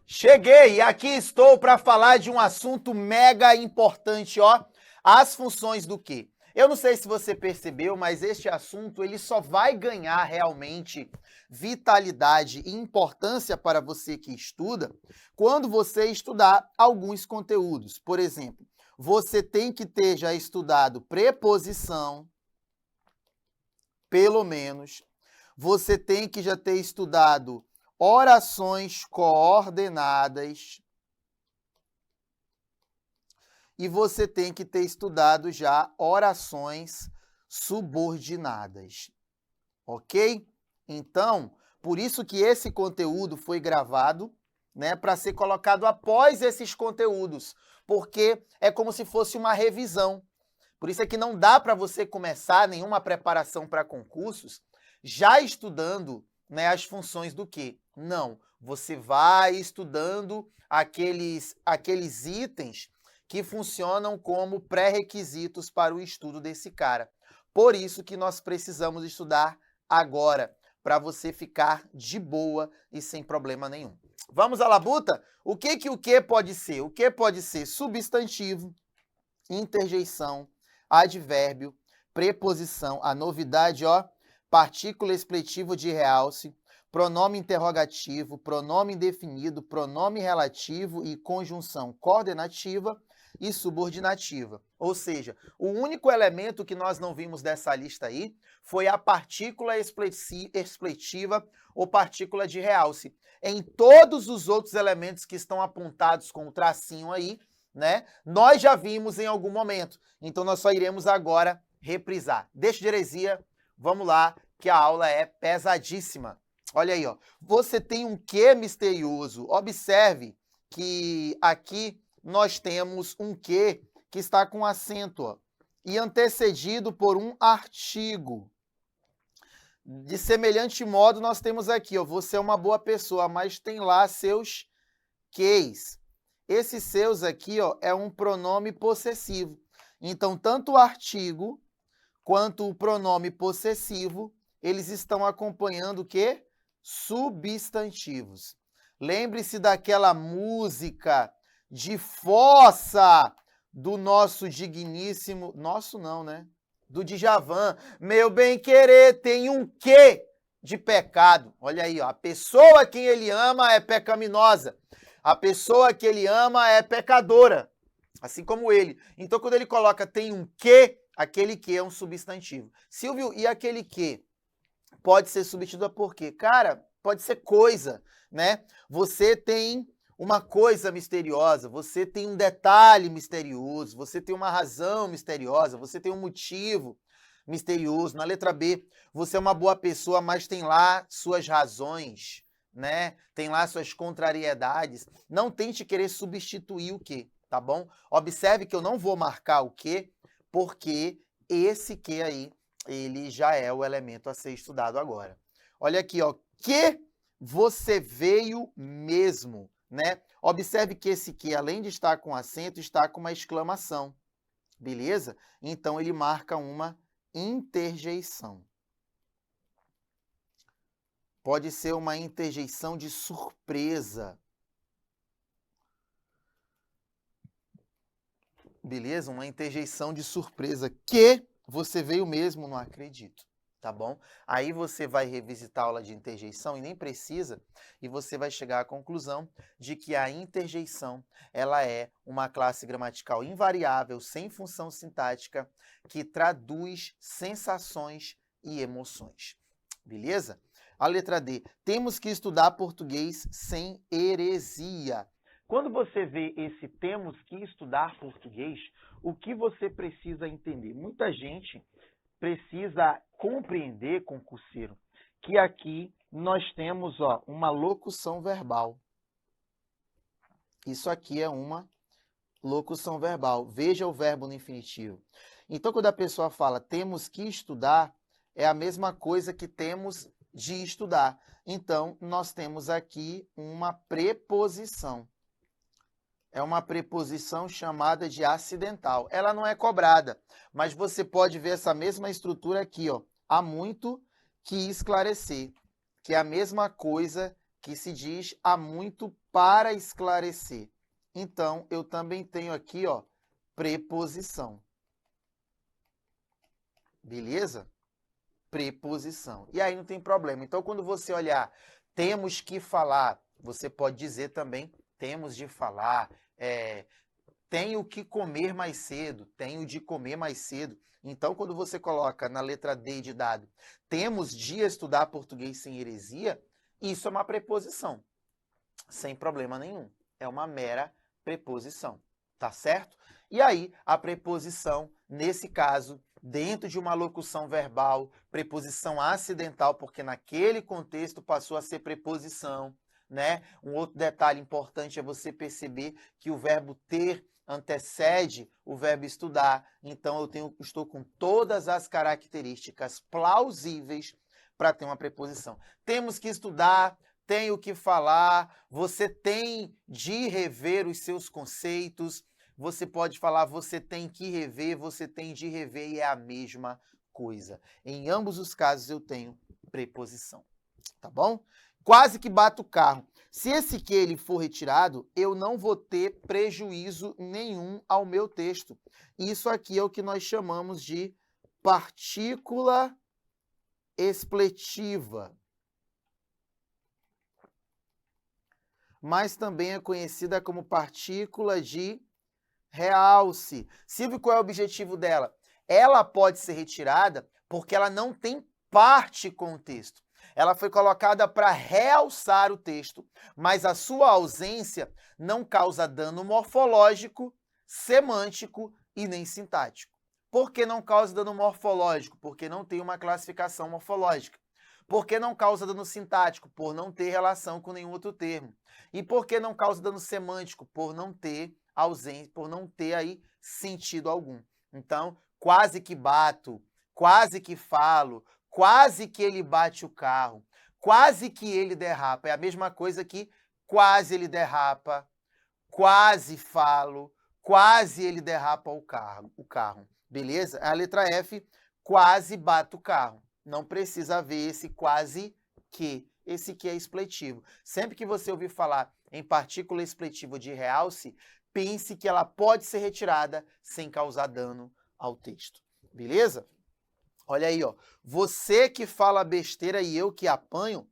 Cheguei e aqui estou para falar de um assunto mega importante, ó. As funções do quê? Eu não sei se você percebeu, mas este assunto ele só vai ganhar realmente vitalidade e importância para você que estuda quando você estudar alguns conteúdos. Por exemplo, você tem que ter já estudado preposição, pelo menos. Você tem que já ter estudado orações coordenadas. E você tem que ter estudado já orações subordinadas. Ok? Então, por isso que esse conteúdo foi gravado, né, para ser colocado após esses conteúdos, porque é como se fosse uma revisão. Por isso é que não dá para você começar nenhuma preparação para concursos já estudando, né, as funções do quê? Não, você vai estudando aqueles itens que funcionam como pré-requisitos para o estudo desse cara. Por isso que nós precisamos estudar agora, para você ficar de boa e sem problema nenhum. Vamos à labuta? O que pode ser? O que pode ser substantivo, interjeição, advérbio, preposição, a novidade, ó, partícula expletiva de realce, pronome interrogativo, pronome indefinido, pronome relativo e conjunção coordenativa e subordinativa. Ou seja, o único elemento que nós não vimos dessa lista aí foi a partícula expletiva ou partícula de realce. Em todos os outros elementos que estão apontados com o tracinho aí, né, nós já vimos em algum momento. Então nós só iremos agora reprisar. Deixa de heresia, vamos lá, que a aula é pesadíssima. Olha aí, ó. Você tem um quê misterioso. Observe que aqui nós temos um quê que está com acento, ó, e antecedido por um artigo. De semelhante modo, nós temos aqui, ó, você é uma boa pessoa, mas tem lá seus quês. Esses seus aqui, ó, é um pronome possessivo. Então, tanto o artigo quanto o pronome possessivo, eles estão acompanhando o quê? Substantivos. Lembre-se daquela música de fossa do nosso digníssimo... Nosso não, né? Do Djavan. Meu bem-querer tem um quê de pecado. Olha aí, ó, a pessoa a quem ele ama é pecaminosa. A pessoa que ele ama é pecadora, assim como ele. Então, quando ele coloca tem um quê, aquele quê é um substantivo. Silvio, e aquele quê pode ser substituído por quê? Cara, pode ser coisa, né? Você tem uma coisa misteriosa, você tem um detalhe misterioso, você tem uma razão misteriosa, você tem um motivo misterioso. Na letra B, você é uma boa pessoa, mas tem lá suas razões, né? Tem lá suas contrariedades. Não tente querer substituir o quê, tá bom? Observe que eu não vou marcar o quê, porque esse quê aí, ele já é o elemento a ser estudado agora. Olha aqui, ó, que você veio mesmo, né? Observe que esse que, além de estar com acento, está com uma exclamação, beleza? Então, ele marca uma interjeição. Pode ser uma interjeição de surpresa. Beleza? Uma interjeição de surpresa. Que você veio mesmo, não acredito. Tá bom? Aí você vai revisitar a aula de interjeição e nem precisa, e você vai chegar à conclusão de que a interjeição, ela é uma classe gramatical invariável, sem função sintática, que traduz sensações e emoções. Beleza? A letra D. Temos que estudar português sem heresia. Quando você vê esse temos que estudar português, o que você precisa entender? Muita gente precisa compreender, concurseiro, que aqui nós temos, ó, uma locução verbal. Isso aqui é uma locução verbal. Veja o verbo no infinitivo. Então, quando a pessoa fala temos que estudar, é a mesma coisa que temos de estudar. Então, nós temos aqui uma preposição. É uma preposição chamada de acidental. Ela não é cobrada, mas você pode ver essa mesma estrutura aqui, ó. Há muito que esclarecer, que é a mesma coisa que se diz há muito para esclarecer. Então, eu também tenho aqui, ó, preposição. Beleza? Preposição. E aí não tem problema. Então, quando você olhar, temos que falar, você pode dizer também, temos de falar, tenho que comer mais cedo, tenho de comer mais cedo. Então, quando você coloca na letra D de dado, temos de estudar português sem heresia, isso é uma preposição, sem problema nenhum. É uma mera preposição, tá certo? E aí, a preposição, nesse caso, dentro de uma locução verbal, preposição acidental, porque naquele contexto passou a ser preposição, né? Um outro detalhe importante é você perceber que o verbo ter antecede o verbo estudar. Então, estou com todas as características plausíveis para ter uma preposição. Temos que estudar, tenho que falar, você tem de rever os seus conceitos, você pode falar, você tem que rever, você tem de rever, e é a mesma coisa. Em ambos os casos eu tenho preposição, tá bom? Quase que bato o carro. Se esse que ele for retirado, eu não vou ter prejuízo nenhum ao meu texto. Isso aqui é o que nós chamamos de partícula expletiva. Mas também é conhecida como partícula de realce. Silvio, qual é o objetivo dela? Ela pode ser retirada porque ela não tem parte com o texto. Ela foi colocada para realçar o texto, mas a sua ausência não causa dano morfológico, semântico e nem sintático. Por que não causa dano morfológico? Porque não tem uma classificação morfológica. Por que não causa dano sintático? Por não ter relação com nenhum outro termo. E por que não causa dano semântico? Por não ter ausência, por não ter aí sentido algum. Então, quase que bato, quase que falo, quase que ele bate o carro, quase que ele derrapa. É a mesma coisa que quase ele derrapa, quase falo, quase ele derrapa o carro. Beleza? A letra F, quase bato o carro. Não precisa haver esse quase que. Esse que é expletivo. Sempre que você ouvir falar em partícula expletiva de realce, pense que ela pode ser retirada sem causar dano ao texto. Beleza? Olha aí, ó. Você que fala besteira e eu que apanho,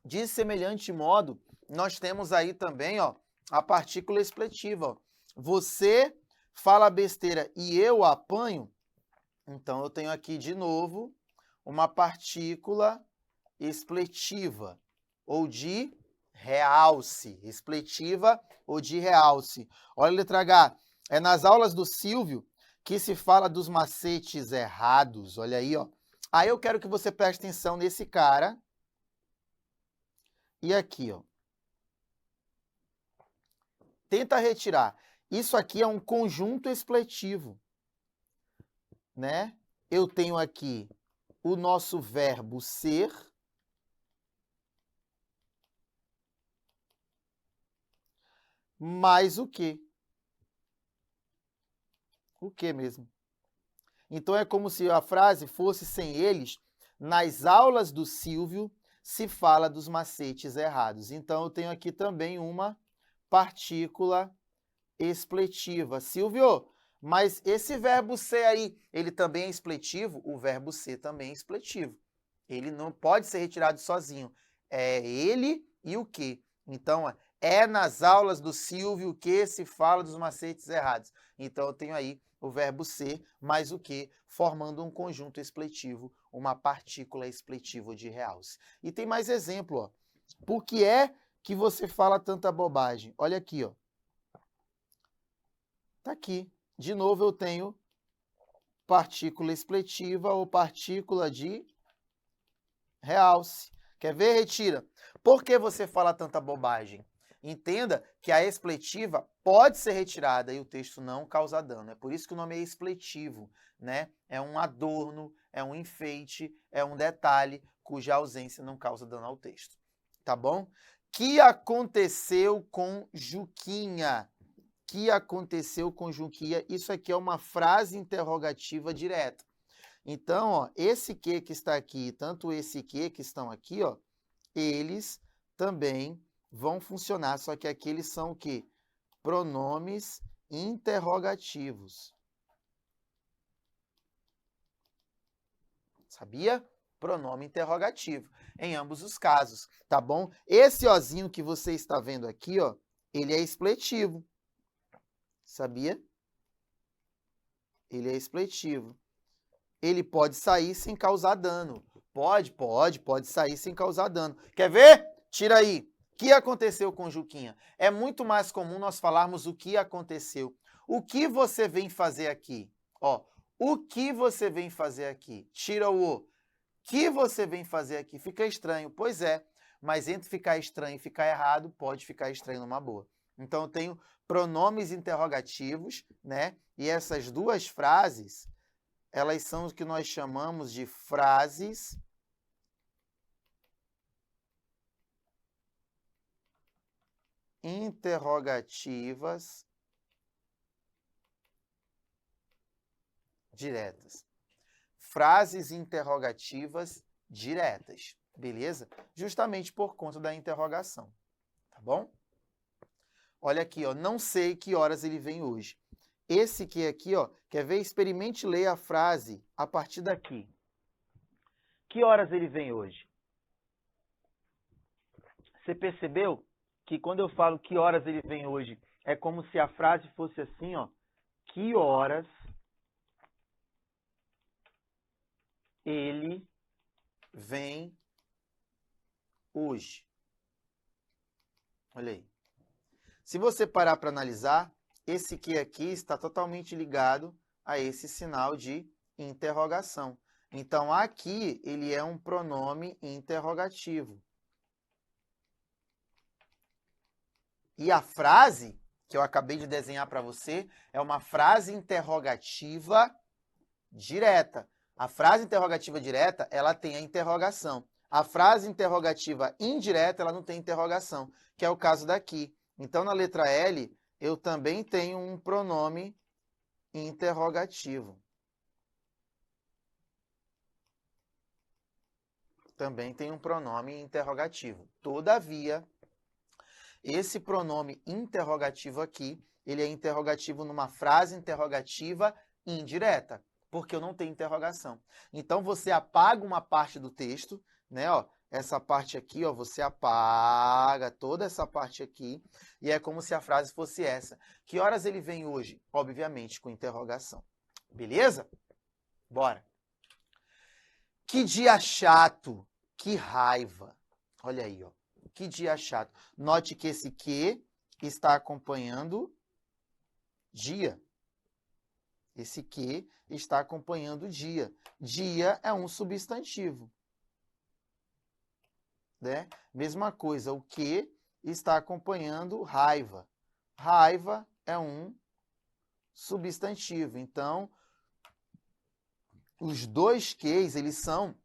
de semelhante modo, nós temos aí também, ó, a partícula expletiva. Ó. Você fala besteira e eu apanho, então eu tenho aqui de novo uma partícula expletiva ou de realce, expletiva ou de realce. Olha a letra H, é nas aulas do Silvio que se fala dos macetes errados, olha aí, ó. Aí eu quero que você preste atenção nesse cara e aqui, ó. Tenta retirar. Isso aqui é um conjunto expletivo, né? Eu tenho aqui o nosso verbo ser, mais o quê? O quê mesmo? Então, é como se a frase fosse sem eles. Nas aulas do Silvio se fala dos macetes errados. Então, eu tenho aqui também uma partícula expletiva. Silvio, mas esse verbo ser aí, ele também é expletivo? O verbo ser também é expletivo. Ele não pode ser retirado sozinho. É ele e o que. Então, é nas aulas do Silvio que se fala dos macetes errados. Então, eu tenho aí o verbo ser mais o que, formando um conjunto expletivo, uma partícula expletiva de realce. E tem mais exemplo, ó. Por que é que você fala tanta bobagem? Olha aqui, ó. Tá aqui. De novo, eu tenho partícula expletiva ou partícula de realce. Quer ver? Retira. Por que você fala tanta bobagem? Entenda que a expletiva pode ser retirada e o texto não causa dano. É por isso que o nome é expletivo, né? É um adorno, é um enfeite, é um detalhe cuja ausência não causa dano ao texto. Tá bom? Que aconteceu com Juquinha? Que aconteceu com Juquinha? Isso aqui é uma frase interrogativa direta. Então, ó, esse que está aqui, tanto esse que estão aqui, ó, eles também vão funcionar, só que aqui eles são o quê? Pronomes interrogativos. Sabia? Pronome interrogativo, em ambos os casos, tá bom? Esse ozinho que você está vendo aqui, ó, ele é expletivo. Sabia? Ele é expletivo. Ele pode sair sem causar dano. Pode sair sem causar dano. Quer ver? Tira aí. O que aconteceu com Juquinha? É muito mais comum nós falarmos o que aconteceu. O que você vem fazer aqui? Ó, o que você vem fazer aqui? Tira o que você vem fazer aqui? Fica estranho. Pois é, mas entre ficar estranho e ficar errado, pode ficar estranho numa boa. Então, eu tenho pronomes interrogativos, né? E essas duas frases, elas são o que nós chamamos de frases interrogativas diretas. Frases interrogativas diretas, beleza? Justamente por conta da interrogação, tá bom? Olha aqui, ó, não sei que horas ele vem hoje. Esse que aqui, ó, quer ver? Experimente ler a frase a partir daqui. Que horas ele vem hoje? Você percebeu que quando eu falo que horas ele vem hoje, é como se a frase fosse assim, ó. Que horas ele vem hoje? Olha aí. Se você parar para analisar, esse que aqui está totalmente ligado a esse sinal de interrogação. Então, aqui ele é um pronome interrogativo. E a frase que eu acabei de desenhar para você é uma frase interrogativa direta. A frase interrogativa direta, ela tem a interrogação. A frase interrogativa indireta, ela não tem interrogação, que é o caso daqui. Então, na letra L, eu também tenho um pronome interrogativo. Também tem um pronome interrogativo. Todavia, esse pronome interrogativo aqui, ele é interrogativo numa frase interrogativa indireta, porque eu não tenho interrogação. Então, você apaga uma parte do texto, né, ó, essa parte aqui, ó, você apaga toda essa parte aqui, e é como se a frase fosse essa. Que horas ele vem hoje? Obviamente, com interrogação. Beleza? Bora. Que dia chato, que raiva. Olha aí, ó. Que dia chato. Note que esse que está acompanhando dia. Esse que está acompanhando dia. Dia é um substantivo. Né? Mesma coisa, o que está acompanhando raiva. Raiva é um substantivo. Então, os dois que's, eles são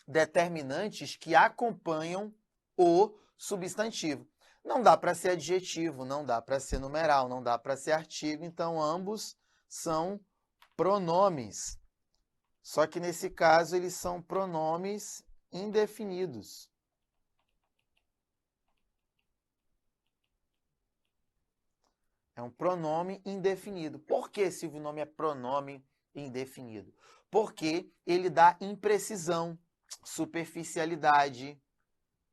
determinantes que acompanham o substantivo. Não dá para ser adjetivo, não dá para ser numeral, não dá para ser artigo, então ambos são pronomes. Só que nesse caso eles são pronomes indefinidos. É um pronome indefinido. Por que, Silvio, o nome é pronome indefinido? Porque ele dá imprecisão, superficialidade,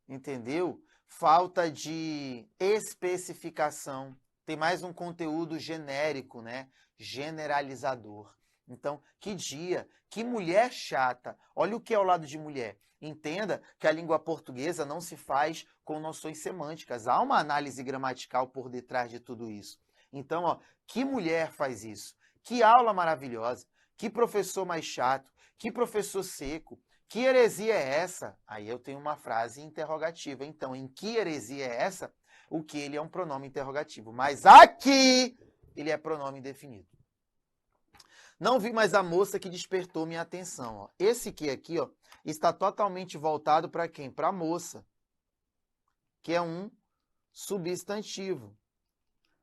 entendeu? Falta de especificação. Tem mais um conteúdo genérico, né? Generalizador. Então, que dia, que mulher chata. Olha o que é o lado de mulher. Entenda que a língua portuguesa não se faz com noções semânticas. Há uma análise gramatical por detrás de tudo isso. Então, ó, que mulher faz isso? Que aula maravilhosa. Que professor mais chato. Que professor seco. Que heresia é essa? Aí eu tenho uma frase interrogativa. Então, em que heresia é essa? O que ele é um pronome interrogativo. Mas aqui ele é pronome indefinido. Não vi mais a moça que despertou minha atenção. Ó. Esse que aqui, ó, está totalmente voltado para quem? Para a moça, que é um substantivo.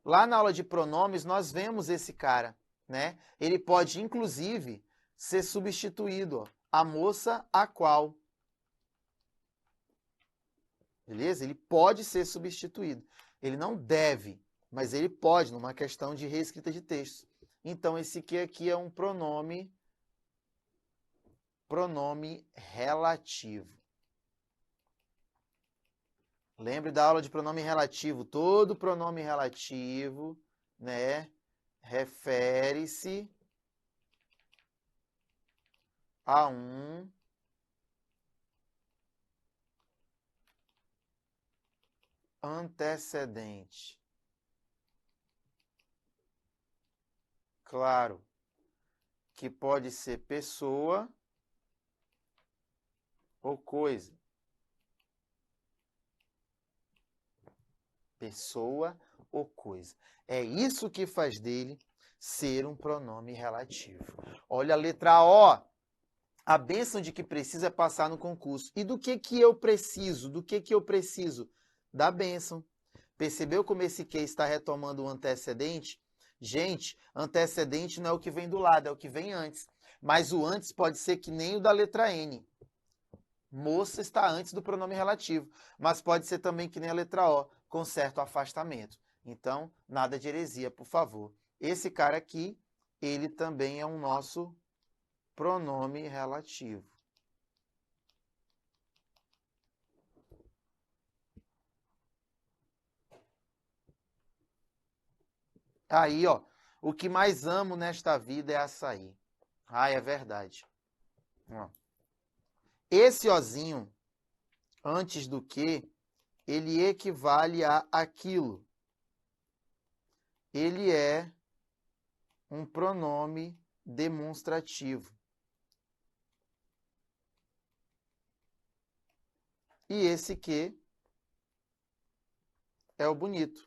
Lá na aula de pronomes, nós vemos esse cara, né? Ele pode, inclusive, ser substituído, ó. A moça a qual. Beleza? Ele pode ser substituído. Ele não deve, mas ele pode, numa questão de reescrita de texto. Então, esse que aqui é um pronome relativo. Lembre da aula de pronome relativo. Todo pronome relativo, né, refere-se a um antecedente. Claro que pode ser pessoa ou coisa. Pessoa ou coisa. É isso que faz dele ser um pronome relativo. Olha a letra O. A bênção de que precisa é passar no concurso. E do que eu preciso? Do que eu preciso? Da bênção. Percebeu como esse que está retomando o antecedente? Gente, antecedente não é o que vem do lado, é o que vem antes. Mas o antes pode ser que nem o da letra N. Moça está antes do pronome relativo, mas pode ser também que nem a letra O, com certo afastamento. Então, nada de heresia, por favor. Esse cara aqui, ele também é um nosso pronome relativo. Aí, ó, o que mais amo nesta vida é açaí. Ah, é verdade. Ó. Esse ozinho, antes do que, ele equivale a aquilo. Ele é um pronome demonstrativo. E esse que é o bonito.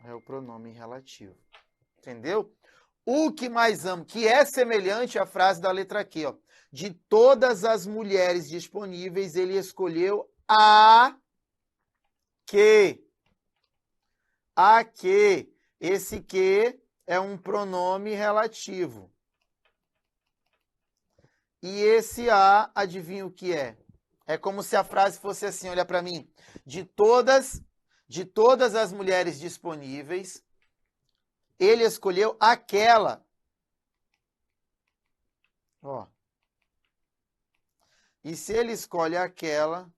É o pronome relativo. Entendeu? O que mais amo, que é semelhante à frase da letra Q, ó. De todas as mulheres disponíveis, ele escolheu a que. A que. Esse que é um pronome relativo. E esse a, adivinha o que é? É como se a frase fosse assim, olha para mim. De todas as mulheres disponíveis, ele escolheu aquela. Ó. E se ele escolhe aquela,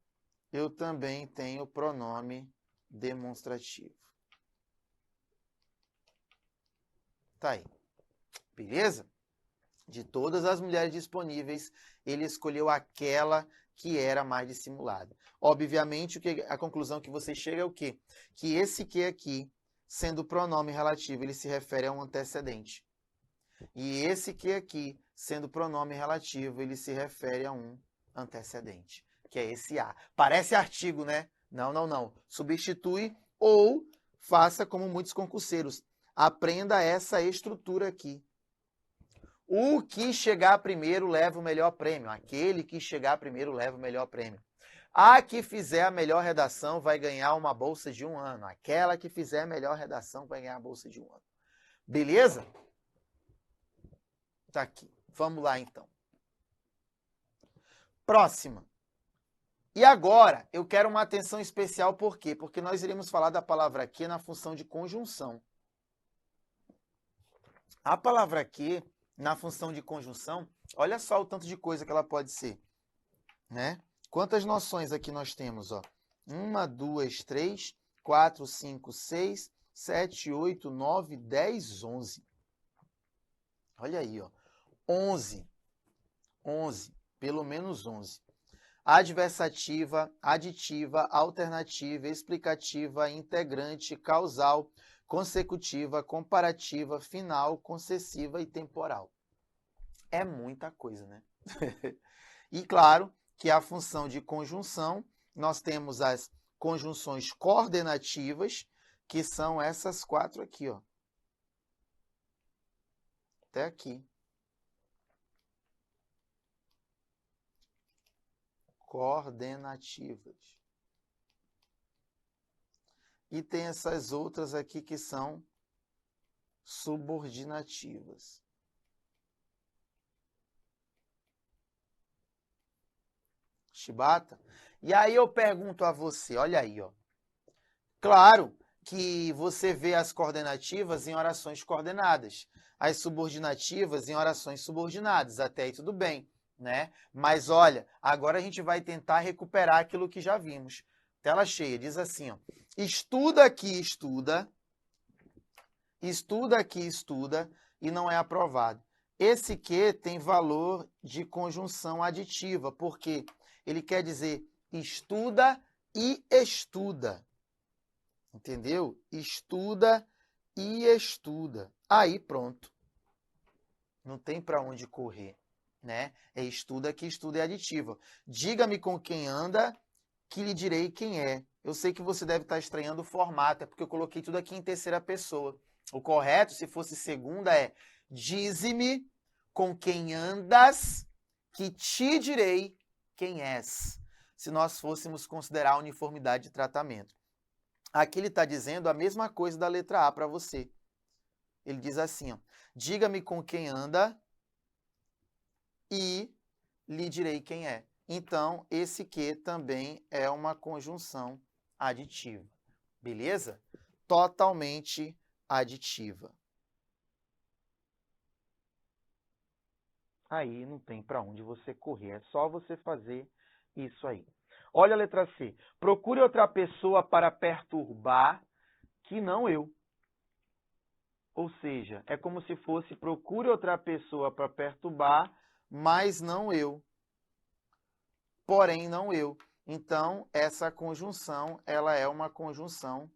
eu também tenho pronome demonstrativo. Tá aí. Beleza? De todas as mulheres disponíveis, ele escolheu aquela que era mais dissimulada. Obviamente, a conclusão que você chega é o quê? Que esse que aqui, sendo pronome relativo, ele se refere a um antecedente. E esse que aqui, sendo pronome relativo, ele se refere a um antecedente, que é esse a. Parece artigo, né? Não, não, não. Substitui ou faça como muitos concurseiros. Aprenda essa estrutura aqui. O que chegar primeiro leva o melhor prêmio. Aquele que chegar primeiro leva o melhor prêmio. A que fizer a melhor redação vai ganhar uma bolsa de 1 ano. Aquela que fizer a melhor redação vai ganhar a bolsa de 1 ano. Beleza? Tá aqui. Vamos lá, então. Próxima. E agora, eu quero uma atenção especial, por quê? Porque nós iremos falar da palavra que na função de conjunção. A palavra que, na função de conjunção, olha só o tanto de coisa que ela pode ser, né? Quantas noções aqui nós temos, ó? 1, 2, 3, 4, 5, 6, 7, 8, 9, 10, 11. Olha aí, ó. 11. 11. Pelo menos 11. Adversativa, aditiva, alternativa, explicativa, integrante, causal, consecutiva, comparativa, final, concessiva e temporal. É muita coisa, né? E claro que a função de conjunção, nós temos as conjunções coordenativas, que são essas 4 aqui, ó. Até aqui. Coordenativas. E tem essas outras aqui que são subordinativas. chibata. E aí eu pergunto a você, olha aí, ó. Claro que você vê as coordenativas em orações coordenadas, as subordinativas em orações subordinadas, até aí tudo bem, né? Mas olha, agora a gente vai tentar recuperar aquilo que já vimos. Tela cheia, diz assim, ó. Estuda aqui, estuda. Estuda aqui, estuda e não é aprovado. Esse que tem valor de conjunção aditiva, porque ele quer dizer estuda e estuda. Entendeu? Estuda e estuda. Aí pronto. Não tem para onde correr, né? É estuda que estuda é aditiva. Diga-me com quem anda, que lhe direi quem é. Eu sei que você deve estar estranhando o formato, é porque eu coloquei tudo aqui em terceira pessoa. O correto, se fosse segunda, é dize-me com quem andas, que te direi quem és. Se nós fôssemos considerar a uniformidade de tratamento. Aqui ele está dizendo a mesma coisa da letra A para você. Ele diz assim, ó, diga-me com quem anda e lhe direi quem é. Então, esse que também é uma conjunção aditiva. Beleza? Totalmente aditiva. Aí não tem para onde você correr, é só você fazer isso aí. Olha a letra C. Procure outra pessoa para perturbar que não eu. Ou seja, é como se fosse procure outra pessoa para perturbar, mas não eu. Porém, não eu. Então, essa conjunção, ela é uma conjunção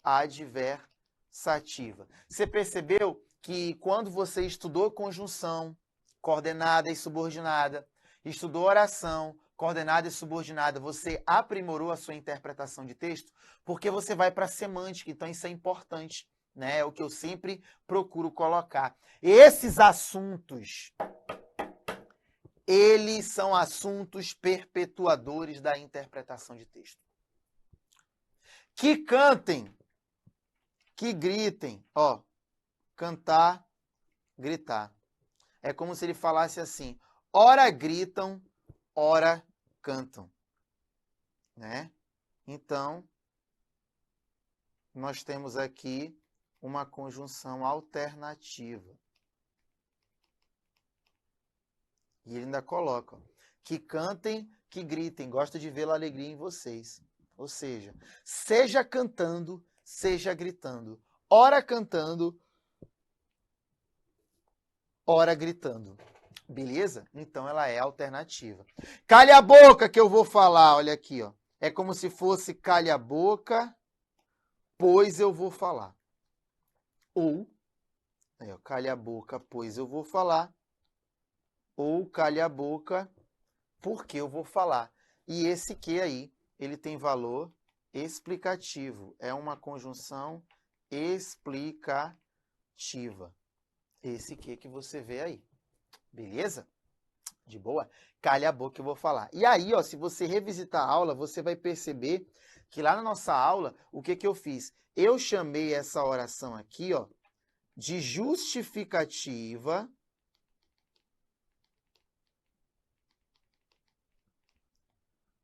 adversativa. Você percebeu que quando você estudou conjunção, coordenada e subordinada, estudou oração, coordenada e subordinada, você aprimorou a sua interpretação de texto, porque você vai para a semântica, então isso é importante, né? É o que eu sempre procuro colocar. Esses assuntos, eles são assuntos perpetuadores da interpretação de texto. Que cantem, que gritem, ó, cantar, gritar. É como se ele falasse assim, ora gritam, ora cantam, né? Então, nós temos aqui uma conjunção alternativa. E ele ainda coloca, ó, que cantem, que gritem, gosto de ver a alegria em vocês. Ou seja cantando, seja gritando. Ora cantando, ora gritando. Beleza? Então ela é alternativa. Calha a boca que eu vou falar, olha aqui, ó. É como se fosse calha a boca, pois eu vou falar. Ou, aí, ó, calha a boca, pois eu vou falar. Ou calha a boca, porque eu vou falar. E esse que aí, ele tem valor explicativo. É uma conjunção explicativa. Esse que você vê aí. Beleza? De boa? Calha a boca que eu vou falar. E aí, ó, se você revisitar a aula, você vai perceber que lá na nossa aula, o que eu fiz? Eu chamei essa oração aqui, ó, de justificativa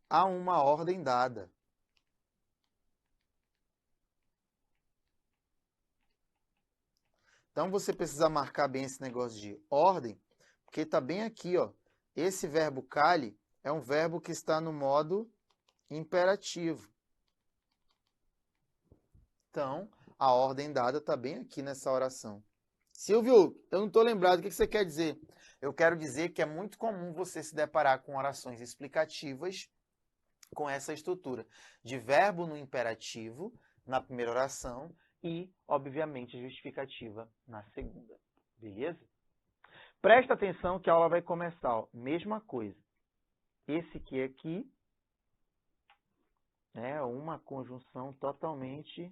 a uma ordem dada. Então, você precisa marcar bem esse negócio de ordem, porque está bem aqui, ó. Esse verbo cale é um verbo que está no modo imperativo. Então, a ordem dada está bem aqui nessa oração. Silvio, eu não estou lembrado. O que você quer dizer? Eu quero dizer que é muito comum você se deparar com orações explicativas com essa estrutura de verbo no imperativo na primeira oração e, obviamente, justificativa na segunda. Beleza? Presta atenção que a aula vai começar. Ó. Mesma coisa. Esse que aqui é uma conjunção totalmente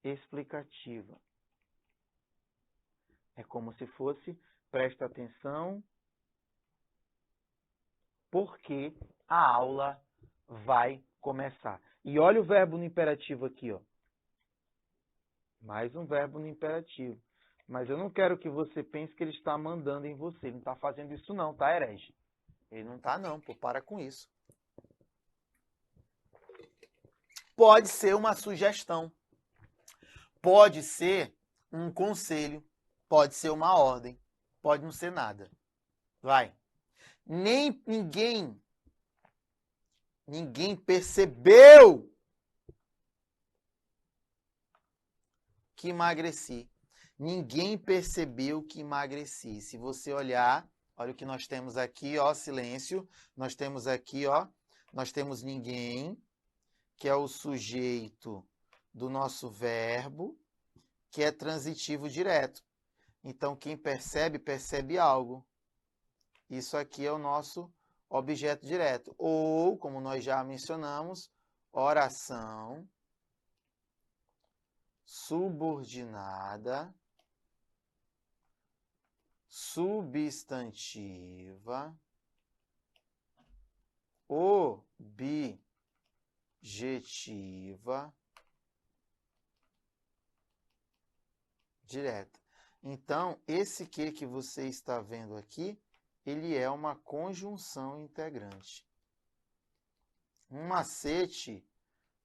explicativa. É como se fosse, presta atenção, porque a aula vai começar. E olha o verbo no imperativo aqui, ó. Mais um verbo no imperativo. Mas eu não quero que você pense que ele está mandando em você. Ele não está fazendo isso não, tá, herege? Ele não tá não, pô, para com isso. Pode ser uma sugestão. Pode ser um conselho. Pode ser uma ordem. Pode não ser nada. Vai. Ninguém percebeu que emagreci. Ninguém percebeu que emagreci. Se você olhar, olha o que nós temos aqui, ó, silêncio. Nós temos aqui, ó, nós temos ninguém, que é o sujeito do nosso verbo, que é transitivo direto. Então, quem percebe, percebe algo. Isso aqui é o nosso objeto direto. Ou, como nós já mencionamos, oração subordinada, substantiva, objetiva, direta. Então, esse que você está vendo aqui, ele é uma conjunção integrante. Um macete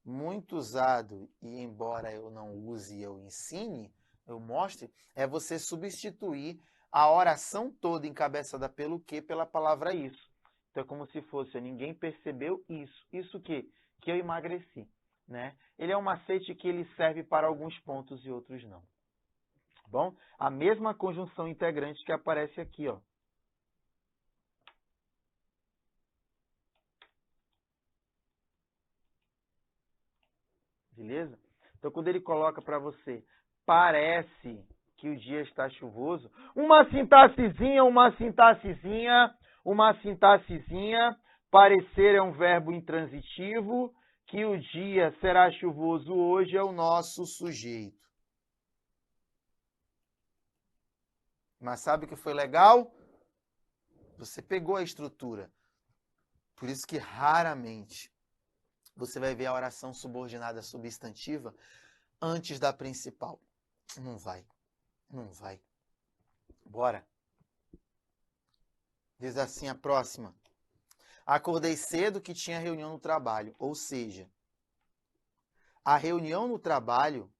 muito usado, e embora eu não use e eu ensine, eu mostre, é você substituir a oração toda encabeçada pelo que pela palavra isso. Então é como se fosse, ninguém percebeu isso. Isso que eu emagreci, né? Ele é um macete que ele serve para alguns pontos e outros não. Bom, a mesma conjunção integrante que aparece aqui, ó. Beleza? Então, quando ele coloca para você, parece que o dia está chuvoso, uma sintaxezinha, parecer é um verbo intransitivo, que o dia será chuvoso hoje é o nosso sujeito. Mas sabe o que foi legal? Você pegou a estrutura. Por isso que raramente você vai ver a oração subordinada substantiva antes da principal. Não vai. Não vai. Bora. Diz assim a próxima. Acordei cedo que tinha reunião no trabalho. Ou seja, a reunião no trabalho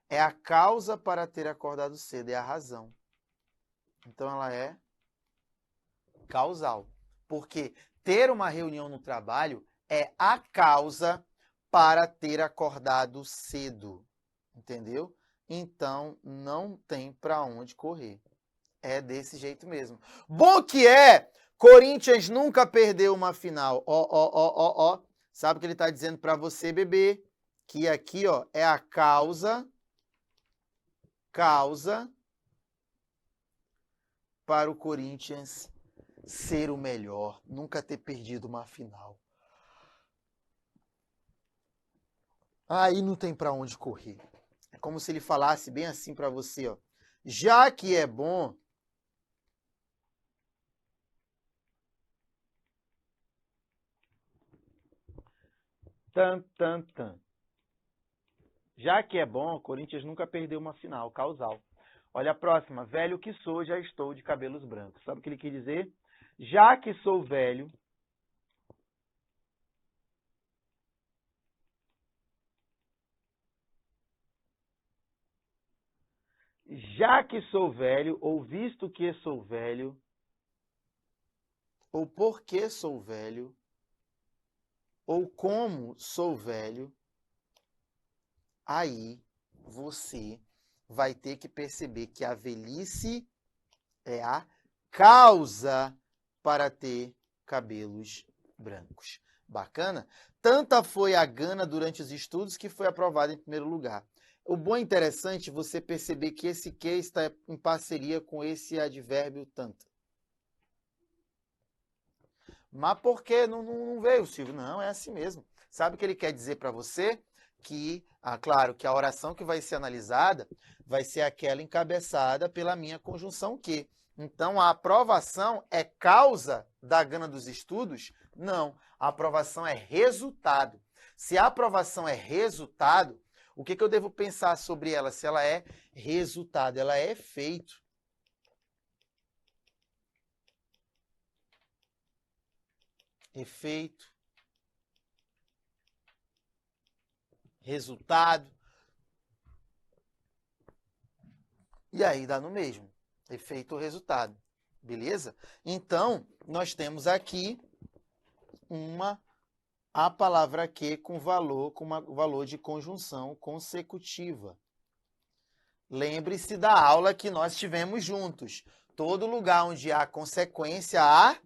é a causa para ter acordado cedo, é a razão. Então ela é causal. Porque ter uma reunião no trabalho é a causa para ter acordado cedo. Entendeu? Então não tem para onde correr. É desse jeito mesmo. Bom que é! Corinthians nunca perdeu uma final. Ó. Sabe o que ele está dizendo para você, bebê? Que aqui, ó, é a causa para o Corinthians ser o melhor, nunca ter perdido uma final. Aí não tem para onde correr. É como se ele falasse bem assim para você, ó. Já que é bom, já que é bom, o Corinthians nunca perdeu uma final, causal. Olha a próxima. Velho que sou, já estou de cabelos brancos. Sabe o que ele quer dizer? Já que sou velho, ou visto que sou velho, ou porque sou velho, ou como sou velho, aí você vai ter que perceber que a velhice é a causa para ter cabelos brancos. Bacana? Tanta foi a gana durante os estudos que foi aprovada em primeiro lugar. O bom e interessante é você perceber que esse que está em parceria com esse advérbio tanto. Mas por que não veio, Silvio? Não, é assim mesmo. Sabe o que ele quer dizer para você? Que, claro, que a oração que vai ser analisada vai ser aquela encabeçada pela minha conjunção que. Então, a aprovação é causa da gana dos estudos? Não, a aprovação é resultado. Se a aprovação é resultado, o que eu devo pensar sobre ela? Se ela é resultado, ela é efeito. efeito, resultado. E aí dá no mesmo, efeito ou resultado, beleza? Então, nós temos aqui a palavra que com valor de conjunção consecutiva. Lembre-se da aula que nós tivemos juntos. Todo lugar onde há consequência, há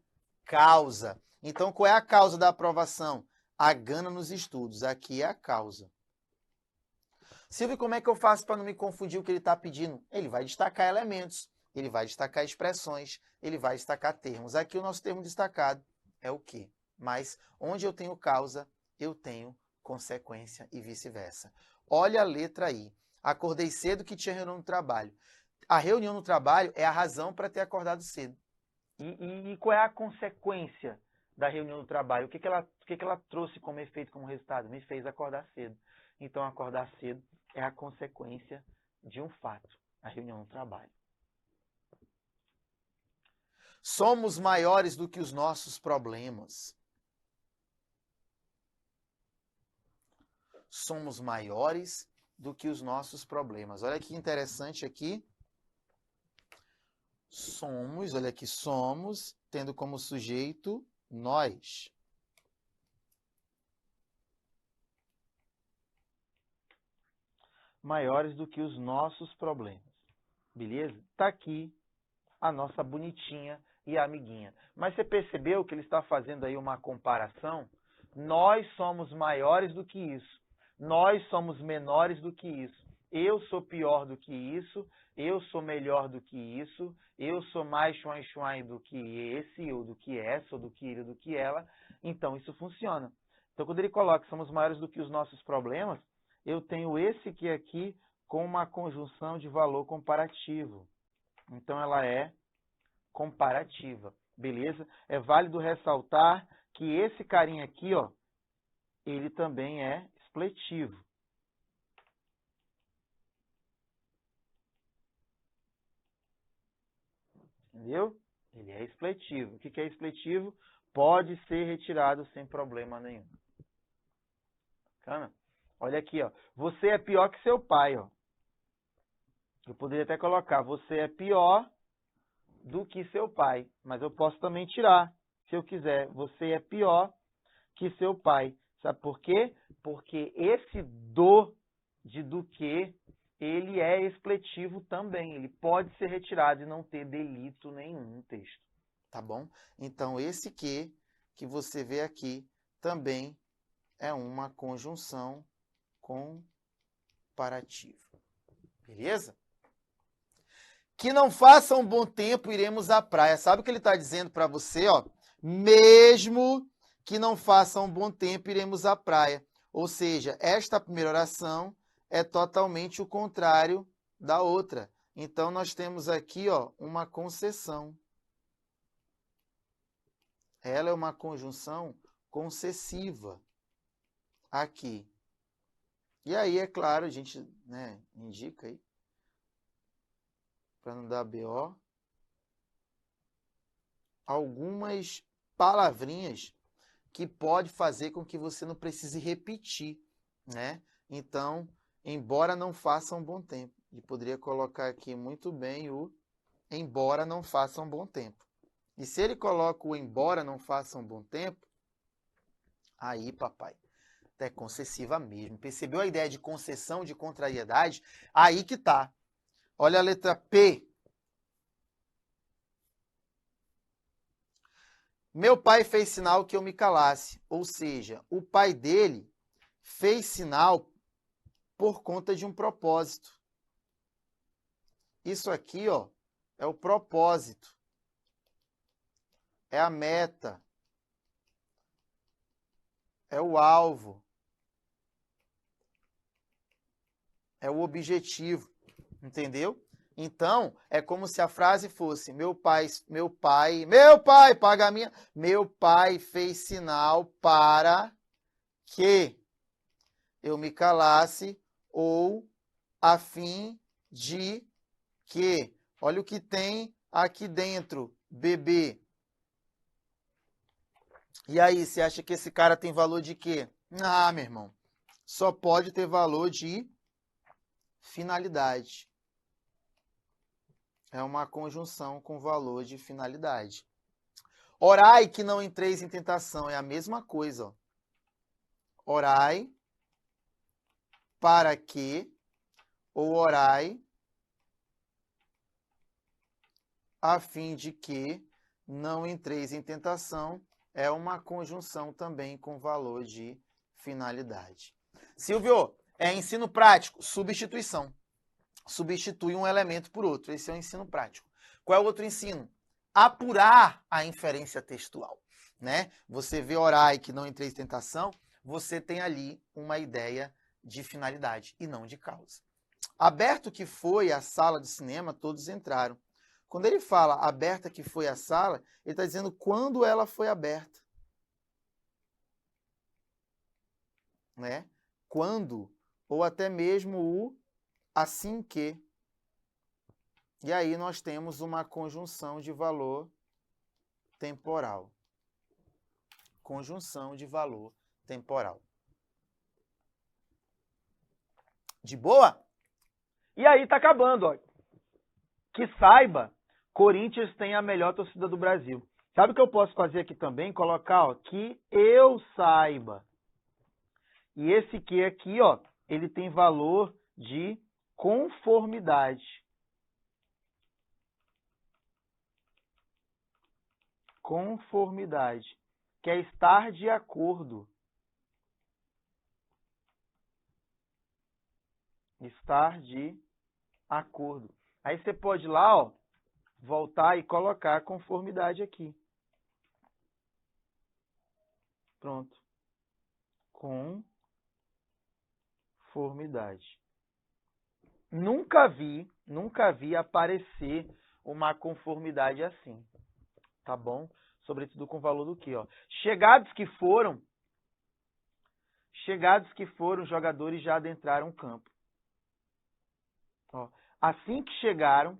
causa. Então, qual é a causa da aprovação? A gana nos estudos. Aqui é a causa. Silvio, como é que eu faço para não me confundir o que ele está pedindo? Ele vai destacar elementos, ele vai destacar expressões, ele vai destacar termos. Aqui o nosso termo destacado é o quê? Mas onde eu tenho causa, eu tenho consequência e vice-versa. Olha a letra aí. Acordei cedo que tinha reunião no trabalho. A reunião no trabalho é a razão para ter acordado cedo. E qual é a consequência da reunião no trabalho? O que ela trouxe como efeito, como resultado? Me fez acordar cedo. Então, acordar cedo é a consequência de um fato, a reunião no trabalho. Somos maiores do que os nossos problemas. Somos maiores do que os nossos problemas. Olha que interessante aqui. Somos, olha aqui, somos, tendo como sujeito nós. Maiores do que os nossos problemas. Beleza? Tá aqui a nossa bonitinha e amiguinha. Mas você percebeu que ele está fazendo aí uma comparação? Nós somos maiores do que isso. Nós somos menores do que isso. Eu sou pior do que isso. Eu sou melhor do que isso. Eu sou mais chuan-chuan do que esse, ou do que essa, ou do que ele, ou do que ela. Então, isso funciona. Então, quando ele coloca que somos maiores do que os nossos problemas, eu tenho esse aqui com uma conjunção de valor comparativo. Então, ela é comparativa, beleza? É válido ressaltar que esse carinha aqui, ó, ele também é expletivo. Entendeu? Ele é expletivo. O que é expletivo? Pode ser retirado sem problema nenhum. Bacana? Olha aqui, ó. Você é pior que seu pai, ó. Eu poderia até colocar, você é pior do que seu pai, mas eu posso também tirar, se eu quiser. Você é pior que seu pai. Sabe por quê? Porque esse do que, ele é expletivo também. Ele pode ser retirado e não ter delito nenhum no texto. Tá bom? Então, esse que você vê aqui também é uma conjunção comparativa. Beleza? Que não faça um bom tempo, iremos à praia. Sabe o que ele está dizendo para você? Ó? Mesmo que não faça um bom tempo, iremos à praia. Ou seja, esta primeira oração é totalmente o contrário da outra. Então, nós temos aqui, ó, uma concessão. Ela é uma conjunção concessiva aqui. E aí, é claro, a gente, né, indica aí, para não dar BO, algumas palavrinhas que pode fazer com que você não precise repetir, né? Então, embora não faça um bom tempo. E poderia colocar aqui muito bem o embora não faça um bom tempo. E se ele coloca o embora não faça um bom tempo, aí, papai, é concessiva mesmo. Percebeu a ideia de concessão, de contrariedade? Aí que tá. Olha a letra P. Meu pai fez sinal que eu me calasse. Ou seja, o pai dele fez sinal por conta de um propósito. Isso aqui, ó, é o propósito. É a meta. É o alvo. É o objetivo. Entendeu? Então, é como se a frase fosse: meu pai, paga a minha. Meu pai fez sinal para que eu me calasse ou a fim de que. Olha o que tem aqui dentro, bebê. E aí, você acha que esse cara tem valor de quê? Ah, meu irmão, só pode ter valor de finalidade. É uma conjunção com valor de finalidade. Orai que não entreis em tentação. É a mesma coisa. Ó. Orai para que, ou orai a fim de que não entreis em tentação. É uma conjunção também com valor de finalidade. Silvio, é ensino prático, substituição. Substitui um elemento por outro. Esse é o ensino prático. Qual é o outro ensino? Apurar a inferência textual. Né? Você vê orai que não entreis em tentação, você tem ali uma ideia de finalidade e não de causa. Aberto que foi a sala de cinema, todos entraram. Quando ele fala aberta que foi a sala, ele está dizendo quando ela foi aberta. Né? Quando, ou até mesmo o assim que. E aí nós temos uma conjunção de valor temporal. Conjunção de valor temporal. De boa? E aí tá acabando, ó. Que saiba, Corinthians tem a melhor torcida do Brasil. Sabe o que eu posso fazer aqui também? Colocar, ó, que eu saiba. E esse que aqui, ó, ele tem valor de conformidade. Conformidade, que é estar de acordo. Estar de acordo. Aí você pode ir lá, ó, voltar e colocar a conformidade aqui. Pronto. Conformidade. Nunca vi aparecer uma conformidade assim. Tá bom? Sobretudo com o valor do quê, ó? Chegados que foram, os jogadores já adentraram o campo. Ó, assim que chegaram,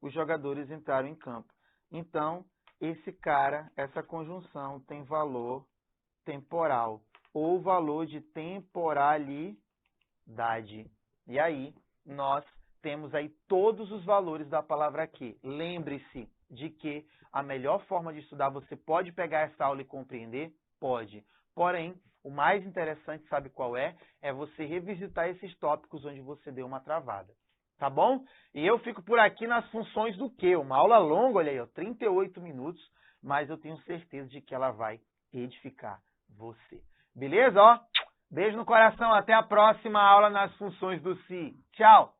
os jogadores entraram em campo. Então, esse cara, essa conjunção tem valor temporal ou valor de temporalidade. E aí, nós temos aí todos os valores da palavra aqui. Lembre-se de que a melhor forma de estudar, você pode pegar essa aula e compreender? Pode. Porém, o mais interessante, sabe qual é? É você revisitar esses tópicos onde você deu uma travada. Tá bom? E eu fico por aqui nas funções do quê? Uma aula longa, olha aí, ó, 38 minutos, mas eu tenho certeza de que ela vai edificar você. Beleza? Ó, beijo no coração, até a próxima aula nas funções do Si. Tchau!